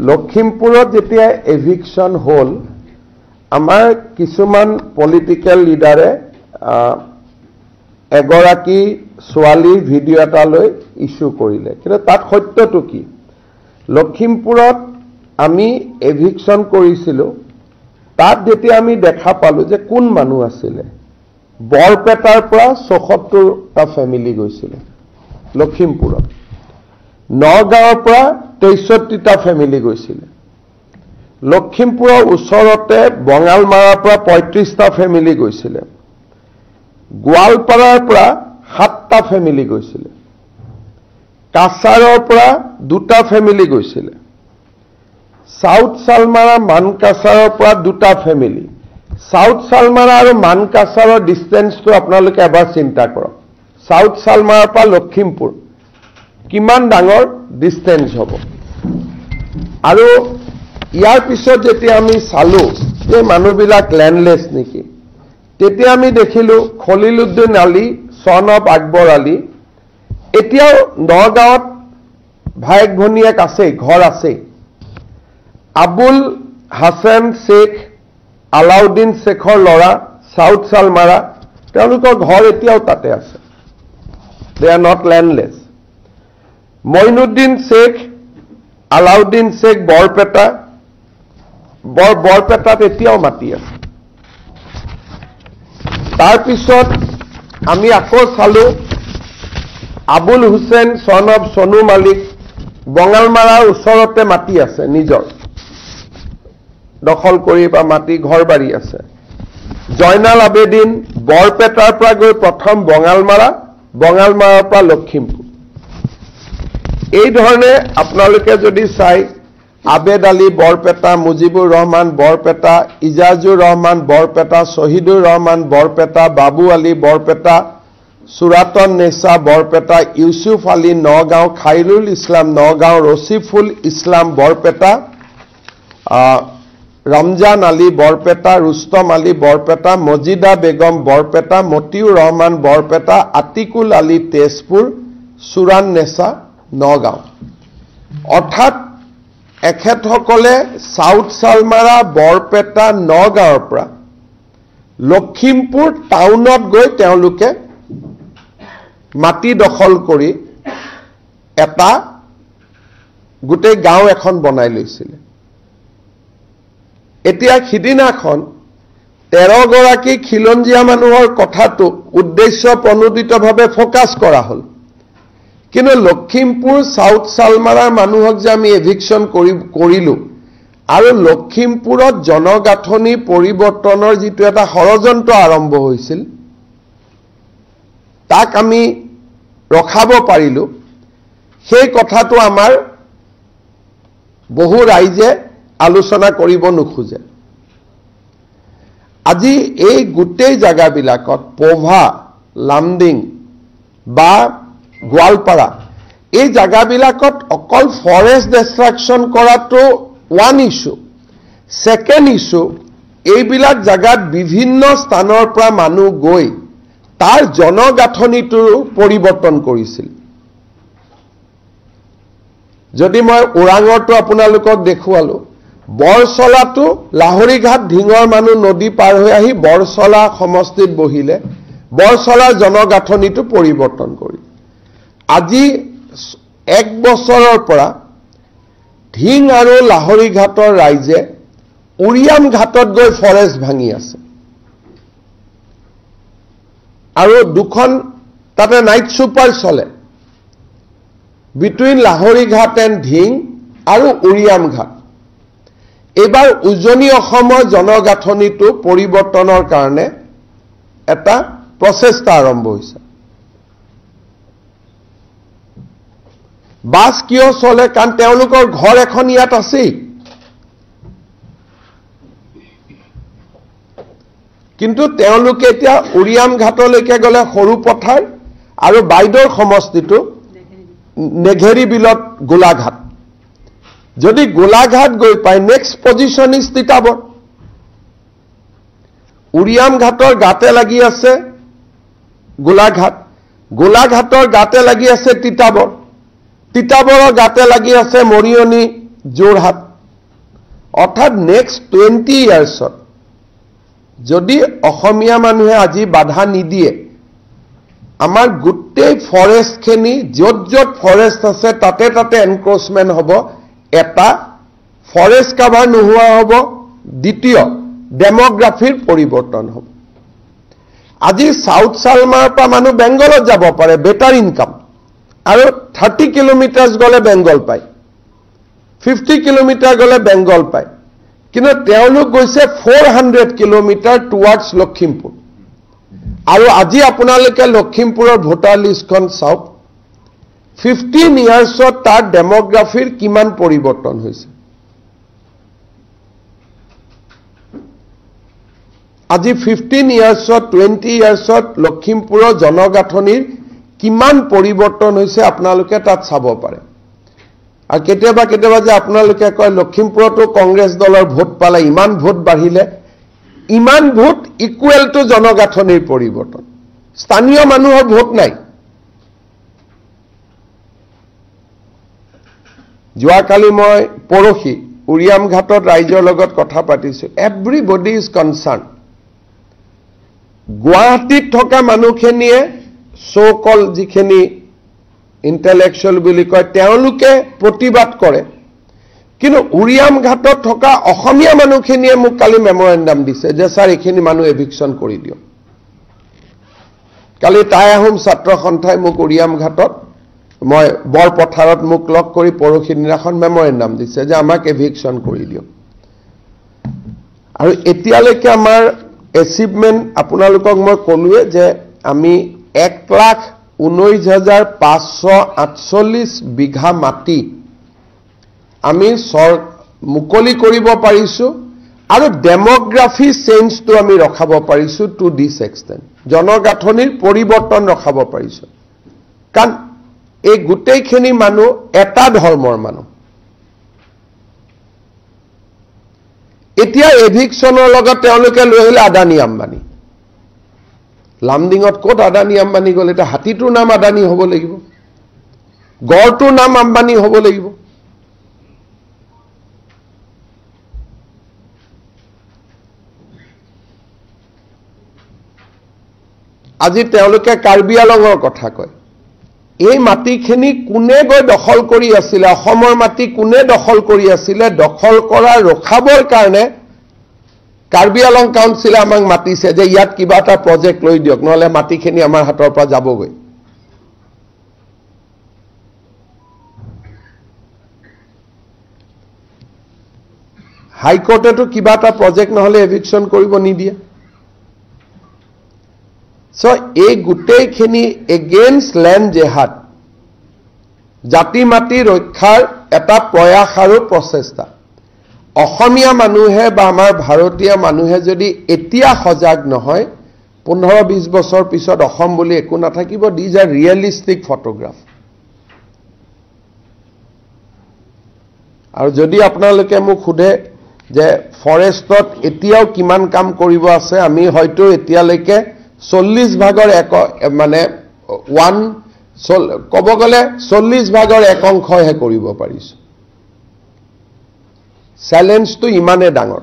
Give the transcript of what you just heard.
লখিমপুৰত যেতিয়া এভিকশন হল আমাৰ কিছুমান পলিটিক্যাল লিডাৰে এগৰাকী ছোৱালী ভিডিঅ' এটা লৈ ইস্যু কৰিলে কিন্তু তাত সত্যটো কি লখিমপুৰত আমি এভিকশন কৰিছিলো তাত যেতিয়া আমি দেখা পালো যে কোন মানুহ আছিল বৰপেটাৰ পৰা ৭৪টা ফ্যামিলি গৈছিল লখিমপুৰত নগাঁৱৰ পৰা ৬৩টা ফ্যামিলি গৈছিল লখিমপুৰৰ ওচৰতে বঙালমাৰাৰ পৰা ৩৫টা ফ্যামিলি গৈছিল গোৱালপাৰাৰ পৰা ৭টা ফ্যামিলি গৈছিল কাছাৰৰ পৰা 2টা ফ্যামিলি গৈছিল সাউথ সালমাৰা মানকাছাৰৰ পৰা 2টা ফ্যামিলি সাউথ সালমাৰা আৰু মানকাছাৰৰ ডিসটেন্সটো আপোনালোকে এবাৰ চিন্তা কৰক সাউথ সালমাৰাৰ পৰা লখিমপুৰ কিমান ডাঙৰ ডিসটেন্স হ'ব আৰু ইয়াৰ পিছত যেতিয়া আমি চালো যে মানুহবিলাক ল্যান্ডলেস নেকি তেতিয়া আমি দেখিলো খলিলউদ্দিন আলী সন অফ আকবৰ আলী এতিয়াও নগাঁৱত ভাইক ভনিয়েক আছে ঘৰ আছে আবুল হাসান শেখ আলাউদ্দিন শেখৰ লৰা সাউথ সালমাৰা তেওঁলোকৰ ঘৰ এতিয়াও তাতে আছে they are not landless Moinuddin Sheikh Alauddin Sheikh বৰপেটাত এতিয়াও মাটি আছে তাৰ পিছত আমি আকৌ চালো আবুল হুছেইন সন অফ সনু মালিক বঙালমাৰাৰ ওচৰতে মাটি আছে নিজৰ দখল কৰি বা মাটি ঘৰবাৰী আছে জয়নাল আবেদিন বৰপেটাৰ পৰা গৈ প্ৰথম বঙালমাৰাৰ পৰা লখিমপুৰ এই ধৰণে আপোনালোকে যদি চাই আবেদ আলী বৰপেটা মুজিবুৰ ৰহমান বৰপেটা ইজাজুৰ ৰহমান বৰপেটা শহীদুৰ ৰহমান বৰপেটা বাবু আলী বৰপেটা সুৰাতন নেছা বৰপেটা ইউসুফ আলী নগাঁও খাইৰুল ইছলাম নগাঁও ৰছিফুল ইছলাম বৰপেটা ৰমজান আলী বৰপেটা ৰুস্তম আলী বৰপেটা মজিদা বেগম বৰপেটা মতিউৰ ৰহমান বৰপেটা আতিকুল আলী তেজপুৰ সুৰান নেছা নগাঁও অৰ্থাৎ এখেতসকলে সাউথ সালমাৰা বৰপেটা নগাঁৱৰ পৰা লখিমপুৰ টাউনত গৈ তেওঁলোকে মাটি দখল কৰি এটা গোটেই গাঁও এখন বনাই লৈছিল এতিয়া সিদিনাখন 13 গৰাকী খিলঞ্জীয়া মানুহৰ কথাটো উদ্দেশ্য প্ৰণোদিতভাৱে ফোকাস কৰা হ'ল কিন্তু লখিমপুৰ সাউথ সালমাৰাৰ মানুহক যে আমি এভিকশন কৰিলো আৰু লখিমপুৰত জনগাঁথনি পৰিৱৰ্তনৰ যিটো এটা ষড়যন্ত্ৰ আৰম্ভ হৈছিল তাক আমি ৰখাব পাৰিলো সেই কথাটো আমাৰ বহু ৰাইজে আলোচনা কৰিব নোখোজে আজি এই গোটেই জায়গাবিলাকত পোভা লামডিং বা গোৱালপাৰা এই জায়গাবিলাকত অকল ফৰেষ্ট ডিষ্ট্ৰাকশন কৰাটো ওয়ান ইস্যু সেকেন্ড ইস্যু এইবিলাক জায়গাত বিভিন্ন স্থানৰ পৰা মানুহ গৈ তাৰ জনগাঁথনিটো পৰিৱৰ্তন কৰিছিল যদি মই ওৰাঙৰটো আপোনালোকক দেখুৱালো বৰছলাটো লাহৰীঘাট ঢিঙৰ মানুহ নদী পাৰ হৈ আহি বৰছলা সমষ্টিত বহিলে বৰছলাৰ জনগাঁথনিটো পৰিৱৰ্তন কৰি আজি 1 বছৰৰ পৰা ঢিং আৰু লাহৰীঘাটৰ ৰাইজে উৰিয়াম ঘাটত গৈ ফৰেষ্ট ভাঙি আছে আৰু দুখন তাতে নাইট সুপাৰ চলে বিটুইন লাহৰীঘাট এণ্ড ঢিং আৰু উৰিয়াম ঘাট এবাৰ উজনি অসমৰ জনগাঁথনিটো পৰিৱৰ্তনৰ কাৰণে এটা প্ৰচেষ্টা আৰম্ভ হৈছে বাস কিয় চলে কাৰণ তেওঁলোকৰ ঘৰ এখন ইয়াত আছে কিন্তু তেওঁলোকে এতিয়া উৰিয়াম ঘাটলৈকে গলে সৰু পথাৰ আৰু বাইদৰ সমষ্টিটো নেঘেৰি বিলত গোলাঘাট যদি গোলাঘাট গৈ পায় নেক্সট পজিশন ইজ তিতাবৰ উৰিয়াম ঘাটৰ গাতে লাগি আছে গোলাঘাটৰ গাতে লাগি আছে তিতাবৰ তিতাবৰৰ গাতে লাগি আছে মৰিয়নি যোৰহাট অৰ্থাৎ নেক্সট 20 ইয়াৰ্ছত যদি অসমীয়া মানুহে আজি বাধা নিদিয়ে আমাৰ গোটেই ফৰেষ্টখিনি য'ত য'ত ফৰেষ্ট আছে তাতে তাতে এনক্ৰোচমেণ্ট হ'ব এটা ফৰেষ্ট কাভাৰ নোহোৱা হ'ব দ্বিতীয় ডেমোগ্ৰাফিৰ পৰিৱৰ্তন হ'ব আজি সাউথ সালমাৰ পৰা মানুহ বেংগলত যাব পাৰে বেটাৰ ইনকাম আৰু 30 কিলোমিটাৰ গলে বেংগল পায় 50 কিলোমিটাৰ গলে বেংগল পায় কিন্তু তেওঁলোক গৈছে 400 কিলোমিটাৰ টুৱাৰ্ডছ লখিমপুৰ আৰু আজি আপোনালোকে লখিমপুৰৰ ভোটাৰ লিষ্টখন চাওক 15 ইয়াৰ্ছত তাৰ ডেমোগ্ৰাফিৰ কিমান পৰিৱৰ্তন হৈছে আজি 15 ইয়াৰ্ছত 20 ইয়াৰ্ছত লখিমপুৰৰ জনগাঁথনিৰ কিমান পৰিৱৰ্তন হৈছে আপোনালোকে তাত চাব পাৰে আৰু কেতিয়াবা কেতিয়াবা যে আপোনালোকে কয় লখিমপুৰতো কংগ্ৰেছ দলৰ ভোট পালে ইমান ভোট বাঢ়িলে ইমান ভোট ইকুৱেল টু জনগাঁথনিৰ পৰিৱৰ্তন স্থানীয় মানুহৰ ভোট নাই যোৱাকালি মই পৰহি উৰিয়াম ঘাটত ৰাইজৰ লগত কথা পাতিছো এভৰিবডি ইজ কনচাৰ্ন গুৱাহাটীত থকা মানুহখিনিয়ে সো-কল যিখিনি ইন্টেলেকচুৱেল বুলি কয় তেওঁলোকে প্ৰতিবাদ কৰে কিন্তু উৰিয়াম ঘাটত থকা অসমীয়া মানুহখিনিয়ে মোক কালি মেমৰেণ্ডাম দিছে যে স্যাৰ এইখিনি মানুহ এভিকশন কৰি দিয়ক কালি টাই আহোম ছাত্ৰ সন্থাই মোক উৰিয়াম ঘাটত মই বৰপথাৰত মোক লগ কৰি পৰহি দিনাখন মেমৰেণ্ডাম দিছে যে আমাক এভিকশন কৰি দিয়ক আৰু এতিয়ালৈকে আমাৰ এচিভমেন্ট আপোনালোকক মই কলোৱে যে আমি 1,19,548 বিঘা মাটি আমি মুকলি কৰিব পাৰিছো আৰু ডেমোগ্ৰাফি চেঞ্জটো আমি ৰখাব পাৰিছো টু দিস এক্সটেন্ট জনগাঁথনিৰ পৰিৱৰ্তন ৰখাব পাৰিছো কাৰণ এই গোটেইখিনি মানুহ এটা ধৰ্মৰ মানুহ এতিয়া এভিকশনৰ লগত তেওঁলোকে লৈ আহিলে আদানী আম্বানী লামডিঙত ক'ত আদানী আম্বানী গ'ল এটা হাতীটোৰ নাম আদানী হ'ব লাগিব গড়টোৰ নাম আম্বানী হ'ব লাগিব আজি তেওঁলোকে কাৰ্বি আলঙৰ কথা কয় এই মাটিখিনি কোনে গৈ দখল কৰি আছিল অসমৰ মাটি কোনে দখল কৰি আছিল দখল কৰা ৰখাবৰ কাৰণে কাৰ্বি আলং কাউন্সিলে আমাক মাতিছে যে ইয়াত কিবা এটা প্ৰজেক্ট লৈ দিয়ক নহলে মাটিখিনি আমাৰ হাতৰ পৰা যাবগৈ হাইকোৰ্টেটো কিবা এটা প্ৰজেক্ট নহলে এভিকশন কৰিব নিদিয়ে সো এই গোটেইখিনি এগেইনষ্ট ল্যান্ড জেহাদ জাতি মাটি ৰক্ষাৰ এটা প্ৰয়াস আৰু প্ৰচেষ্টা অসমীয়া মানুহে বা আমাৰ ভাৰতীয় মানুহে যদি এতিয়া সজাগ নহয় 15-20 বছৰ পিছত অসম বুলি একো নাথাকিব দিজ আৰ ৰিয়েলিষ্টিক ফটোগ্ৰাফ আৰু যদি আপোনালোকে মোক খুদে যে ফৰেষ্টত এতিয়াও কিমান কাম কৰিব আছে আমি হয়তো এতিয়ালৈকে 40 ভাগৰ এক মানে কব গলে 40 ভাগৰ এক অংশহে কৰিব পাৰিছো চ্যালেঞ্জটো ইমানে ডাঙৰ